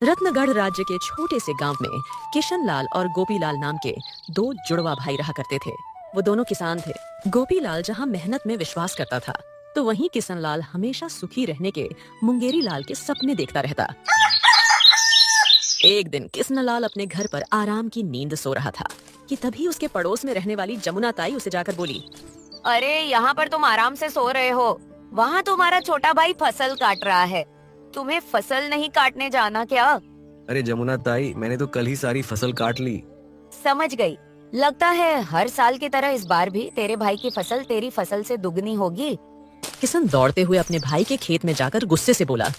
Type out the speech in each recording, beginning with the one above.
रत्नगढ़ राज्य के छोटे से गांव में किशनलाल और गोपीलाल नाम के दो जुड़वा भाई रहा करते थे। वो दोनों किसान थे। गोपीलाल जहां मेहनत में विश्वास करता था, तो वहीं किशनलाल हमेशा सुखी रहने के मुंगेरी लाल के सपने देखता रहता। एक दिन किशनलाल अपने घर पर आराम की नींद सो रहा था कि तभी उसके पड़ोस में रहने वाली जमुना ताई उसे जाकर बोली, अरे यहाँ पर तुम आराम से सो रहे हो, वहाँ तुम्हारा छोटा भाई फसल काट रहा है। तुम्हें फसल नहीं काटने जाना क्या? अरे जमुना ताई, मैंने तो कल ही सारी फसल काट ली। समझ गई। लगता है हर साल की तरह इस बार भी तेरे भाई की फसल तेरी फसल से दुगनी होगी। किशन दौड़ते हुए अपने भाई के खेत में जाकर गुस्से से बोला,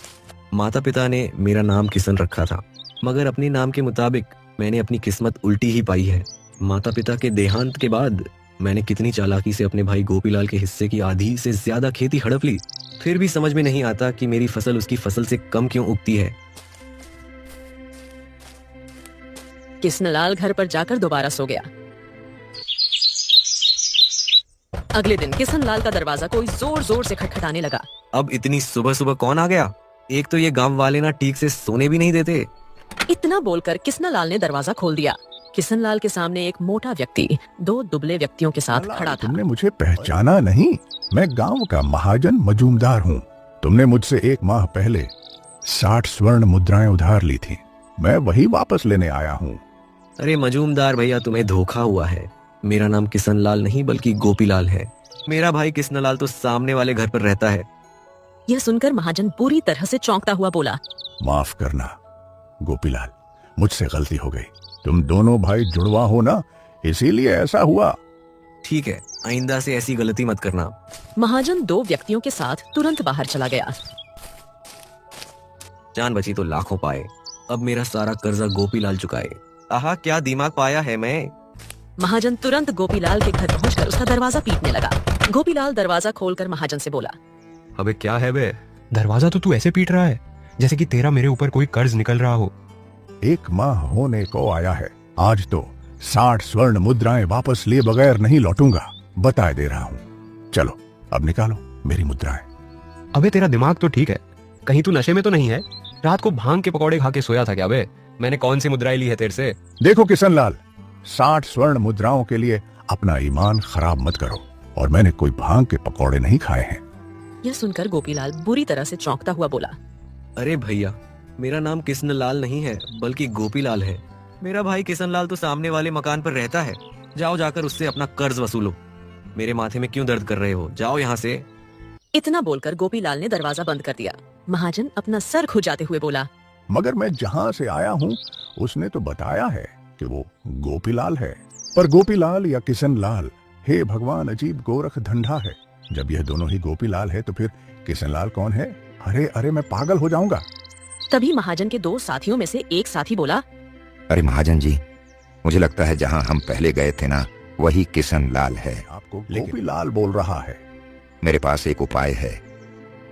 माता पिता ने मेरा नाम किशन रखा था, मगर अपने नाम के मुताबिक मैंने अपनी किस्मत उल्टी ही पाई है। माता पिता के देहांत के बाद मैंने कितनी चालाकी से अपने भाई गोपीलाल के हिस्से की आधी से ज्यादा खेती हड़प ली, फिर भी समझ में नहीं आता कि मेरी फसल उसकी फसल से कम क्यों उगती है। किशनलाल घर पर जाकर दोबारा सो गया। अगले दिन किशनलाल का दरवाजा कोई जोर जोर से खटखटाने लगा। अब इतनी सुबह सुबह कौन आ गया? एक तो ये गांव वाले ना ठीक से सोने भी नहीं देते। इतना बोलकर किशनलाल ने दरवाजा खोल दिया। किशनलाल के सामने एक मोटा व्यक्ति दो दुबले व्यक्तियों के साथ खड़ा था। तुमने मुझे पहचाना नहीं? मैं गांव का महाजन मजूमदार हूँ। तुमने मुझसे 1 माह पहले 60 स्वर्ण मुद्राएं उधार ली थी, मैं वही वापस लेने आया हूँ। अरे मजूमदार भैया, तुम्हें धोखा हुआ है। मेरा नाम किशनलाल नहीं बल्कि गोपीलाल है। मेरा भाई किशनलाल तो सामने वाले घर पर रहता है। यह सुनकर महाजन पूरी तरह से चौंकता हुआ बोला, माफ करना गोपीलाल, मुझसे गलती हो गई। तुम दोनों भाई जुड़वा हो ना, इसीलिए ऐसा हुआ। ठीक है, आइंदा से ऐसी गलती मत करना। महाजन दो व्यक्तियों के साथ तुरंत बाहर चला गया। जान बची तो लाखों पाए। अब मेरा सारा कर्जा गोपीलाल चुकाए। आहा, क्या दिमाग पाया है मैं। महाजन तुरंत गोपीलाल के घर पहुंचकर उसका दरवाजा पीटने लगा। गोपीलाल दरवाजा खोलकर महाजन से बोला, अबे क्या है बे, दरवाजा तो तू ऐसे पीट रहा है जैसे कि तेरा मेरे ऊपर कोई कर्ज निकल रहा हो। 1 माह होने को आया है, आज तो 60 स्वर्ण मुद्राएं वापस लिए बगैर नहीं लौटूंगा, बताए दे रहा हूँ। चलो अब निकालो मेरी मुद्राएं। अबे तेरा दिमाग तो ठीक है, कहीं तू नशे में तो नहीं है? रात को भांग के पकौड़े खा के सोया था क्या बे? मैंने कौन सी मुद्राएं ली है तेरे से? देखो किशनलाल, 60 स्वर्ण मुद्राओं के लिए अपना ईमान खराब मत करो, और मैंने कोई भांग के पकौड़े नहीं खाए हैं। यह सुनकर गोपीलाल बुरी तरह से चौंकता हुआ बोला, अरे भैया, मेरा नाम किशनलाल नहीं है बल्कि गोपीलाल है। मेरा भाई किशनलाल तो सामने वाले मकान पर रहता है। जाओ जाकर उससे अपना कर्ज वसूलो। मेरे माथे में क्यों दर्द कर रहे हो? जाओ यहाँ से। इतना बोलकर गोपीलाल ने दरवाजा बंद कर दिया। महाजन अपना सर खुजाते हुए बोला, मगर मैं जहाँ से आया हूँ उसने तो बताया है कि वो गोपीलाल है। पर गोपीलाल या किशनलाल, हे भगवान, अजीब गोरख धंधा है। जब यह दोनों ही गोपीलाल है तो फिर किशनलाल कौन है? अरे अरे, मैं पागल हो जाऊंगा। तभी महाजन के दो साथियों में से एक साथी बोला, अरे महाजन जी, मुझे लगता है जहाँ हम पहले गए थे ना, वही किशनलाल है। आपको गोपीलाल बोल रहा है। मेरे पास एक उपाय है।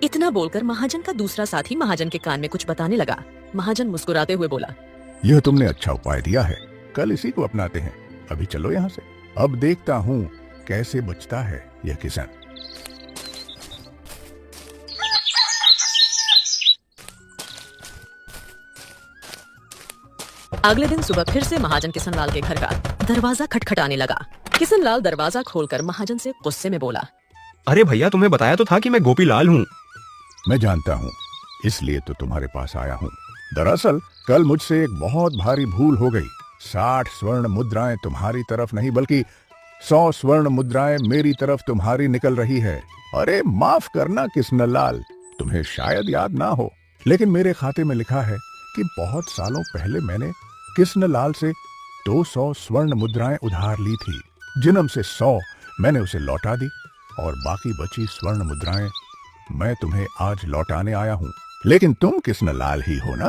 इतना बोलकर महाजन का दूसरा साथी महाजन के कान में कुछ बताने लगा। महाजन मुस्कुराते हुए बोला, यह तुमने अच्छा उपाय दिया है, कल इसी को अपनाते हैं। अभी चलो यहाँ से, अब देखता हूँ कैसे बचता है यह किशन। अगले दिन सुबह फिर से महाजन किशनलाल के घर का दरवाजा खटखटाने लगा। किशनलाल दरवाजा खोलकर महाजन से गुस्से में बोला, अरे भैया, तुम्हें बताया तो था कि मैं गोपीलाल हूँ। मैं जानता हूँ, इसलिए तो तुम्हारे पास आया हूँ। दरअसल कल मुझसे एक बहुत भारी भूल हो गई। 60 स्वर्ण मुद्राएं तुम्हारी तरफ नहीं बल्कि 100 स्वर्ण मुद्राएं मेरी तरफ तुम्हारी निकल रही है। अरे माफ करना किशनलाल, तुम्हें शायद याद ना हो, लेकिन मेरे खाते में लिखा है कि बहुत सालों पहले मैंने किशनलाल से 200 स्वर्ण मुद्राएं उधार ली थी। जिनम से 100 मैंने उसे लौटा दी, और बाकी बची स्वर्ण मुद्राएं मैं तुम्हें आज लौटाने आया हूँ। लेकिन तुम किशनलाल ही हो ना?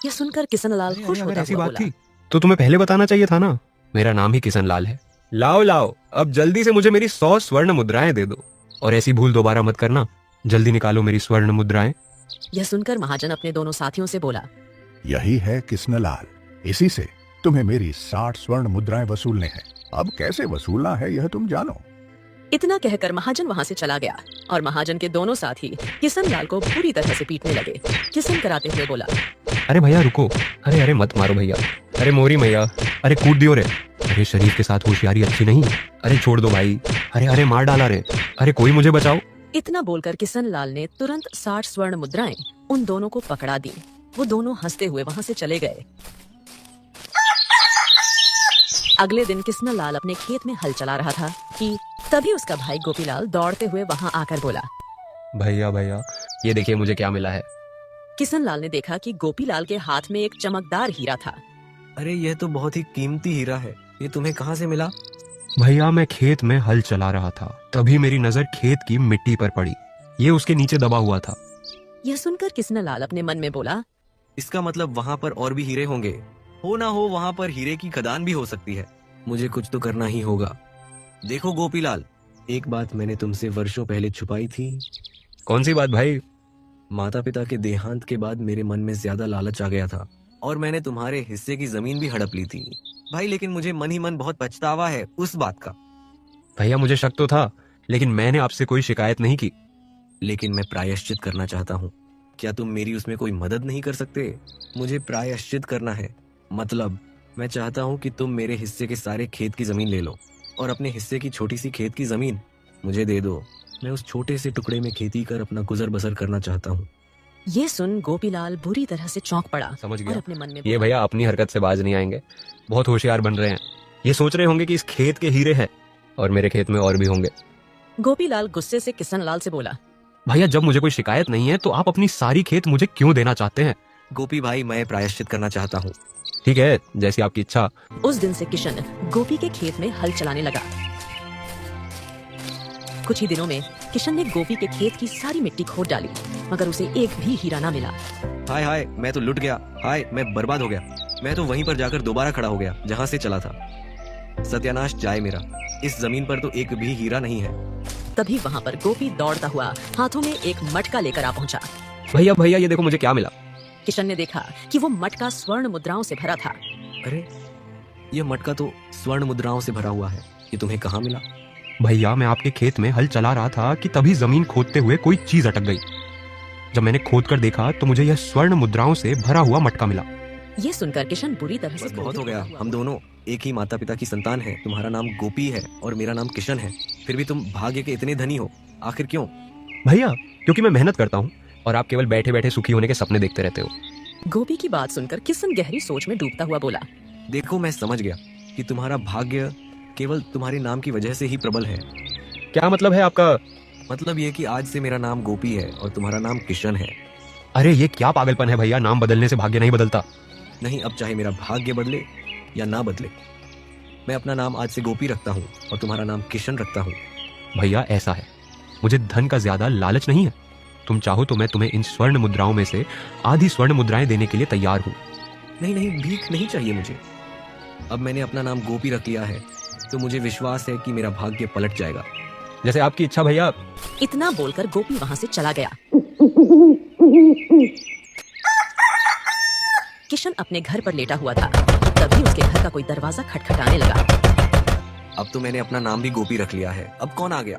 यह सुनकर किशनलाल खुश होता ऐसी हुआ बात बोला, थी तो तुम्हें पहले बताना चाहिए था ना। मेरा नाम ही किशनलाल है। लाओ लाओ, अब जल्दी से मुझे मेरी 100 स्वर्ण मुद्राएं दे दो, और ऐसी भूल दोबारा मत करना। जल्दी निकालो मेरी स्वर्ण मुद्राएं। यह सुनकर महाजन अपने दोनों साथियों से बोला, यही है किशनलाल, इसी से तुम्हें मेरी 60 स्वर्ण मुद्राएं वसूलने हैं। अब कैसे वसूलना है यह तुम जानो। इतना कहकर महाजन वहां से चला गया और महाजन के दोनों साथी किशनलाल को बुरी तरह से पीटने लगे। किशन कराते हुए बोला, अरे भैया रुको, अरे अरे मत मारो भैया, अरे मोरी मैया, अरे कूद दियो रे, अरे शरीर के साथ होशियारी अच्छी नहीं, अरे छोड़ दो भाई, अरे अरे मार डाला रे, अरे कोई मुझे बचाओ। इतना बोलकर किशन लाल ने तुरंत 60 स्वर्ण मुद्राएं उन दोनों को पकड़ा दी। वो दोनों हंसते हुए वहां से चले गए। अगले दिन किशन लाल अपने खेत में हल चला रहा था कि तभी उसका भाई गोपीलाल दौड़ते हुए वहां आकर बोला। भैया भैया ये देखिए मुझे क्या मिला है। किशन लाल ने देखा कि गोपीलाल के हाथ में एक चमकदार हीरा था। अरे यह तो बहुत ही कीमती हीरा है, ये तुम्हें कहाँ से मिला? भैया मैं खेत में हल चला रहा था, तभी मेरी नजर खेत की मिट्टी पर पड़ी, ये उसके नीचे दबा हुआ था। यह सुनकर किशन लाल अपने मन में बोला, इसका मतलब वहाँ पर और भी हीरे होंगे, हो ना हो वहाँ पर हीरे की खदान भी हो सकती है। मुझे कुछ तो करना ही होगा। देखो गोपीलाल, एक बात मैंने तुमसे वर्षों पहले छुपाई थी। कौन सी बात भाई? माता पिता के देहांत के बाद मेरे मन में ज्यादा लालच आ गया था और मैंने तुम्हारे हिस्से की जमीन भी हड़प ली थी भाई, लेकिन मुझे मन ही मन बहुत पछतावा है उस बात का। भैया मुझे शक तो था, लेकिन मैंने आपसे कोई शिकायत नहीं की। लेकिन मैं प्रायश्चित करना चाहता हूँ, क्या तुम मेरी उसमें कोई मदद नहीं कर सकते? मुझे प्रायश्चित करना है, मतलब मैं चाहता हूँ कि तुम मेरे हिस्से के सारे खेत की जमीन ले लो और अपने हिस्से की छोटी सी खेत की जमीन मुझे दे दो। मैं उस छोटे से टुकड़े में खेती कर अपना गुजर बसर करना चाहता हूँ। ये सुन गोपीलाल बुरी तरह से चौंक पड़ा समझ और गया, अपने मन में ये भैया अपनी हरकत से बाज नहीं आएंगे, बहुत होशियार बन रहे हैं। ये सोच रहे होंगे कि इस खेत के हीरे हैं और मेरे खेत में और भी होंगे। गोपीलाल गुस्से से किशन लाल से बोला, भैया जब मुझे कोई शिकायत नहीं है तो आप अपनी सारी खेत मुझे क्यों देना चाहते हैं? गोपी भाई, मैं प्रायश्चित करना चाहता हूँ। ठीक है, जैसी आपकी इच्छा। उस दिन से किशन गोपी के खेत में हल चलाने लगा। कुछ ही दिनों में किशन ने गोपी के खेत की सारी मिट्टी खोद डाली, मगर उसे एक भी हीरा ना मिला। हाय हाय, मैं तो लुट गया, हाय मैं बर्बाद हो गया। मैं तो वहीं पर जाकर दोबारा खड़ा हो गया जहाँ से चला था। सत्यानाश जाए मेरा, इस जमीन पर तो एक भी हीरा नहीं है। तभी वहाँ पर गोपी दौड़ता हुआ हाथों में एक मटका लेकर आ पहुँचा। भैया भैया ये देखो मुझे क्या मिला। किशन ने देखा कि वो मटका स्वर्ण मुद्राओं से भरा था। अरे ये मटका तो स्वर्ण मुद्राओं से भरा हुआ है, ये तुम्हें कहाँ मिला? भैया मैं आपके खेत में हल चला रहा था कि तभी जमीन खोदते हुए कोई चीज अटक गई। जब मैंने खोद कर देखा तो मुझे यह स्वर्ण मुद्राओं से भरा हुआ मटका मिला। ये सुनकर किशन बुरी तरह से बस बहुत हो गया, हम दोनों एक ही माता पिता की संतान हैं। तुम्हारा नाम गोपी है और मेरा नाम किशन है, फिर भी तुम भाग्य के इतने धनी हो, आखिर क्यों? भैया क्योंकि मैं मेहनत करता हूँ और आप केवल बैठे बैठे सुखी होने के सपने देखते रहते हो। गोपी की बात सुनकर किशन गहरी सोच में डूबता हुआ बोला, देखो मैं समझ गया कि तुम्हारा भाग्य केवल तुम्हारे नाम की वजह से ही प्रबल है। क्या मतलब है आपका? मतलब ये कि आज से मेरा नाम गोपी है और तुम्हारा नाम किशन है। अरे ये क्या पागलपन है भैया, नाम बदलने से भाग्य नहीं बदलता। नहीं, अब चाहे मेरा भाग्य बदले या ना बदले, मैं अपना नाम आज से गोपी रखता हूँ और तुम्हारा नाम किशन रखता हूँ। भैया ऐसा है, मुझे धन का ज्यादा लालच नहीं है। तुम चाहो तो मैं तुम्हें इन स्वर्ण मुद्राओं में से आधी स्वर्ण मुद्राएं देने के लिए तैयार हूँ। नहीं नहीं, भीख नहीं चाहिए मुझे। अब मैंने अपना नाम गोपी रख लिया है तो मुझे विश्वास है कि मेरा भाग्य पलट जाएगा। जैसे आपकी इच्छा भैया। इतना बोलकर गोपी वहाँ से चला गया। किशन अपने घर पर लेटा हुआ था, तभी उसके घर का कोई दरवाजा खटखटाने लगा। अब तो मैंने अपना नाम भी गोपी रख लिया है, अब कौन आ गया?